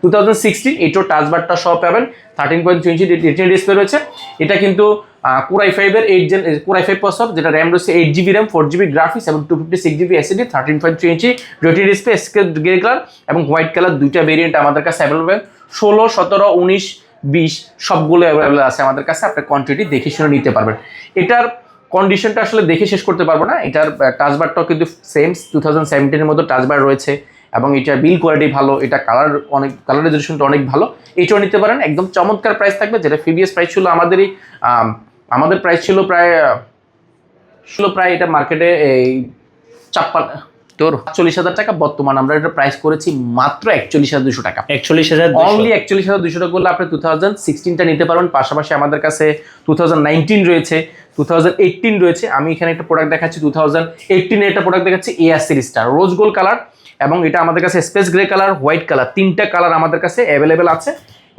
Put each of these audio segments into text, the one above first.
2016 এটাও টাচবারটা সহ পাবেন, 13.2 ইঞ্চি রেটিনা ডিসপ্লে রয়েছে। এটা কিন্তু Core i5 এর 8 জেন Core i5 প্রসেসর, যেটা র্যাম রয়েছে 8GB র্যাম, 4GB গ্রাফিক্স এবং 256GB SSD, 13.2 inch retina display, স্কেল গ্রে কালার এবং হোয়াইট কালার, দুইটা ভেরিয়েন্ট আমাদের কাছে অ্যাভেলেবল। 16, 17, 19, 20 সবগুলো অ্যাভেলেবল আছে আমাদের কাছে, আপনি কোয়ান্টিটি দেখে শুনে নিতে পারবেন। এটার কন্ডিশনটা আসলে দেখে শেষ করতে পারবো না। এটার টাচবারটাও কিন্তু সেম 2017 এর মতো টাচবার রয়েছে এবং এটা বিল কোয়ালিটি ভালো, এটা কালার রেজলিউশনটা অনেক ভালো, এটাও নিতে পারেন। একদম চমৎকার প্রাইস থাকবে, যেটা প্রিভিয়াস প্রাইস ছিল আমাদের প্রাইস ছিল প্রায় এটা মার্কেটে এই 40,000 টাকা। বর্তমানে আমরা এটা প্রাইস করেছি মাত্র 41,200 টাকা। 41,200 অনলি 41,200 টাকা করলে আপনি 2016টা নিতে পারবেন। পাশাপাশি আমাদের কাছে 2019 রয়েছে, 2018 রয়েছে। আমি এখানে একটা প্রোডাক্ট দেখাচ্ছি, 2018 এর একটা প্রোডাক্ট দেখাচ্ছি, এআর সিরিজটা রোজ গোল্ড কালার, এবং এটা আমাদের কাছে space grey colour, white colour, তিনটা কালার আমাদের কাছে অ্যাভেলেবেল আছে।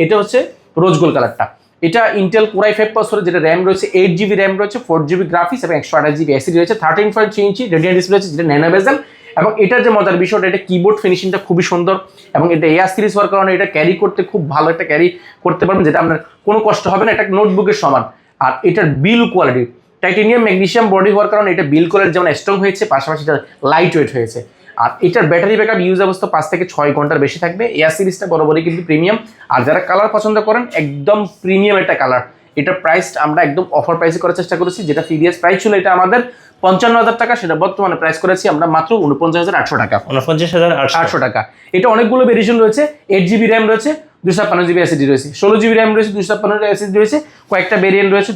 এটা হচ্ছে রোজ গোল্ড কালারটা। এটা ইন্টেল Core i5 প্রসেসর, যেটা র্যাম রয়েছে 8GB র্যাম রয়েছে, 4GB গ্রাফিক্স এবং 128GB SSD রয়েছে, 13.3 ইঞ্চি রেটিনা ডিসপ্লে রয়েছে, যেটা ন্যানো বেজেল। এবং এটার যে মজার বিষয়টা, এটা কিবোর্ড ফিনিশিংটা খুবই সুন্দর এবং এটা এআর সিরিজ হওয়ার কারণে এটা ক্যারি করতে খুব ভালো, একটা ক্যারি করতে পারবেন, যেটা আপনার কোনো কষ্ট হবে না, এটা নোটবুকের সমান। আর এটার বিল কোয়ালিটি টাইটেনিয়াম ম্যাগনেসিয়াম বডি হওয়ার কারণে এটা বিল কোয়ালিটি যেমন স্ট্রং হয়েছে, পাশাপাশি এটা লাইট ওয়েট হয়েছে। আর এটার ব্যাটারি ব্যাকআপ ইউজ অবস্থা 5 থেকে 6 ঘন্টার বেশি থাকবে। এআর সিরিজটা বরাবরই কিন্তু প্রিমিয়াম। আর যারা কালার পছন্দ করেন, একদম প্রিমিয়াম একটা কালার। এটার প্রাইস আমরা একদম অফার প্রাইসে করার চেষ্টা করেছি, যেটা প্রিভিয়াস প্রাইস ছিল এটা আমাদের 55,000 টাকা, সেটা বর্তমানে প্রাইস করেছি আমরা মাত্র 49,800 টাকা। 49,800 টাকা। এটা অনেকগুলো ভেরিয়েশন রয়েছে, 8GB র্যাম রয়েছে, 256GB SSD রয়েছে, 16GB র্যাম রয়েছে, 256GB SSD রয়েছে, কয়েকটা ভেরিয়েন্ট রয়েছে।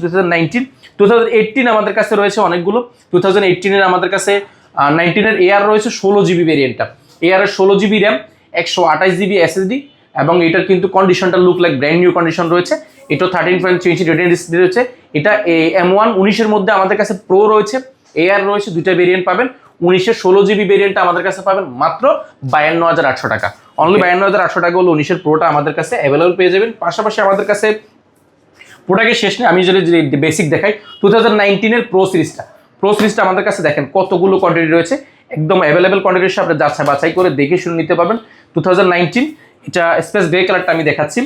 2018 আমাদের কাছে রয়েছে অনেকগুলো। 2018 এর আমাদের কাছে 19 এর এআর রয়েছে 16GB ভেরিয়েন্টটা, এআর এর 16GB র্যাম, 128GB SSD, এবং এটার কিন্তু কন্ডিশনটা look like brand new condition রয়েছে। এটা 13.3 ইঞ্চি রেটিনা ডিসপ্লে রয়েছে। এটা M1 19 মধ্যে আমাদের কাছে প্রো রয়েছে, এআর রয়েছে, দুইটা ভেরিয়েন্ট পাবেন। 19 16GB ভেরিয়েন্টটা আমাদের কাছে পাবেন মাত্র 52,800 টাকা। অনলি 52,800 টাকা হলো 19 প্রোটা আমাদের কাছে অ্যাভেলেবল পেয়ে যাবেন। পাশাপাশি আমাদের কাছে প্রোডাক্টের শেষ নেই, আমি যদি বেসিক দেখাই, 2019 এর প্রো সিরিজটা আমাদের কাছে দেখেন কতগুলো কোয়ান্টিটি রয়েছে, একদম অ্যাভেলেবল কোয়ান্টিটির সাথে আপনি বাছাই করে দেখে শুনে নিতে পারবেন। 2019 এটা স্পেস গ্রে কালারটা আমি দেখাচ্ছি,